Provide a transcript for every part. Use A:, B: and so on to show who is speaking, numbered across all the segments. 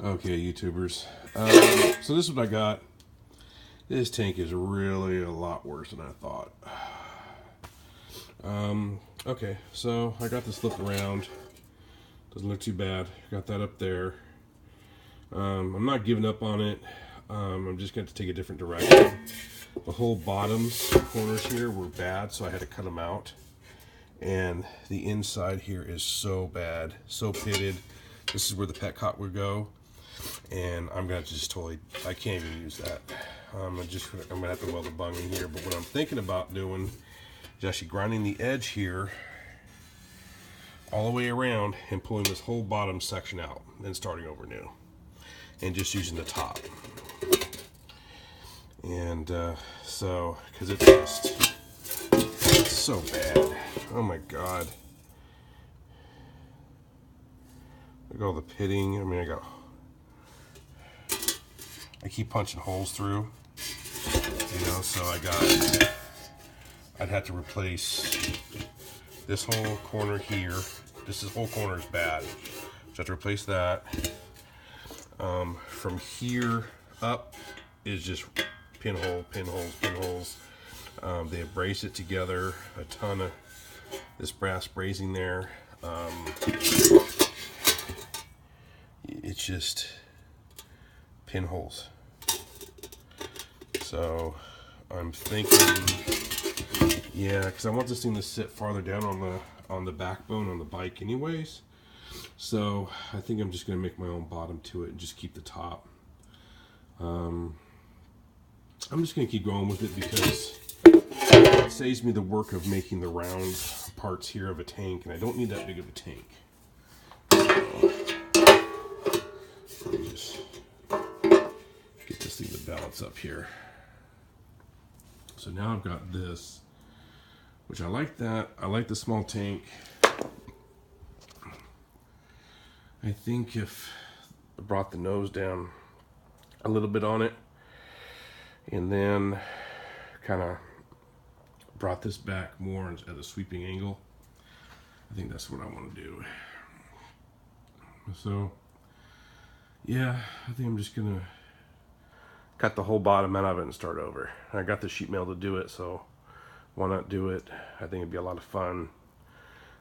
A: Okay, YouTubers. So this is what I got. This tank is really a lot worse than I thought. Okay, so I got this flipped around. Doesn't look too bad. Got that up there. I'm not giving up on it. I'm just going to take a different direction. The whole bottoms corners here were bad, so I had to cut them out. And the inside here is so bad, so pitted. This is where the petcock would go. And I'm gonna just totally, I can't even use that. I'm gonna have to weld a bung in here. But what I'm thinking about doing is actually grinding the edge here all the way around and pulling this whole bottom section out and starting over new, and just using the top. And so, because it's so bad. Oh my god. Look at all the pitting. I mean, I keep punching holes through, so I'd have to replace this whole corner here. This whole corner is bad. So I have to replace that. From here up is just pinholes. They have braced it together, a ton of this brass brazing there. It's just pinholes. So I'm thinking, yeah, because I want this thing to sit farther down on the backbone on the bike anyways. So I think I'm just gonna make my own bottom to it and just keep the top. I'm just gonna keep going with it because it saves me the work of making the round parts here of a tank, and I don't need that big of a tank. So let me just get this thing to balance up here. So now I've got this, which I like that. I like the small tank. I think if I brought the nose down a little bit on it and then kind of brought this back more at a sweeping angle, I think that's what I want to do. So yeah, I think I'm just gonna cut the whole bottom out of it and start over. I got the sheet metal to do it, so why not do it? I think it'd be a lot of fun.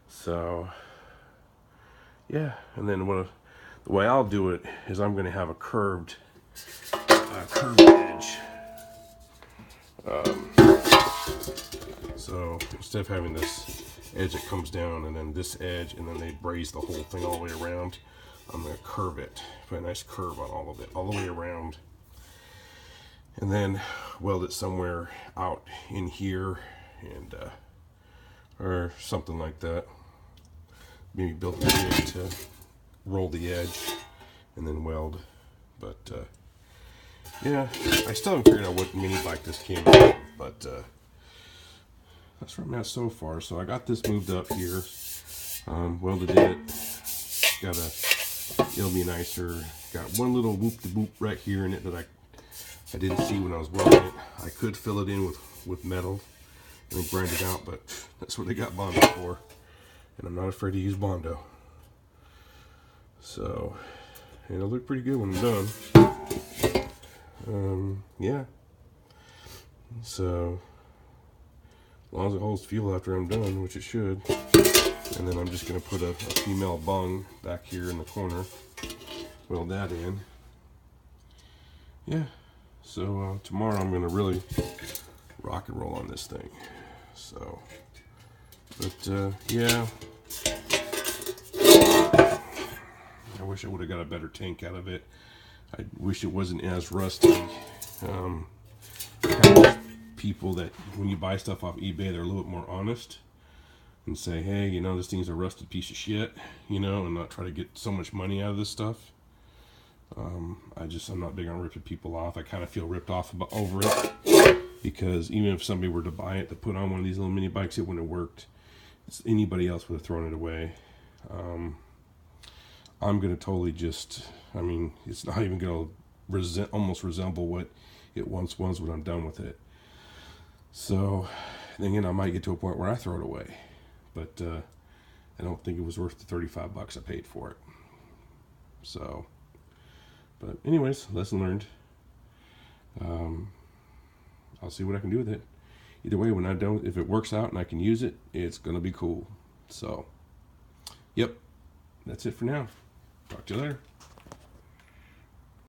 A: So yeah, and then the way I'll do it is I'm going to have a curved edge. So instead of having this edge that comes down and then this edge and then they braze the whole thing all the way around, I'm going to curve it, put a nice curve on all of it, all the way around, and then weld it somewhere out in here, and or something like that. Maybe build a jig to roll the edge and then weld. But yeah, I still haven't figured out what mini bike this came out of, but that's where I'm at so far. So I got this moved up here, welded it, it'll be nicer. Got one little whoop-de-boop right here in it that I didn't see when I was welding it. I could fill it in with metal and then grind it out, but that's what they got Bondo for. And I'm not afraid to use Bondo. So, it'll look pretty good when I'm done. Yeah. So, as long as it holds fuel after I'm done, which it should. And then I'm just going to put a female bung back here in the corner. Weld that in. Yeah. So, tomorrow I'm going to really rock and roll on this thing. So, but yeah, I wish I would have got a better tank out of it. I wish it wasn't as rusty. People that when you buy stuff off eBay, they're a little bit more honest and say, hey, this thing's a rusted piece of shit, and not try to get so much money out of this stuff. I'm not big on ripping people off. I kind of feel ripped off over it, because even if somebody were to buy it to put on one of these little mini bikes, it wouldn't have worked. Anybody else would have thrown it away. I'm going to totally it's not even going to almost resemble what it once was when I'm done with it. So, then again, I might get to a point where I throw it away. But I don't think it was worth the $35 I paid for it. So, But anyways, lesson learned. I'll see what I can do with it. Either way, when I don't, if it works out and I can use it, it's gonna be cool. So, yep, that's it for now. Talk to you later.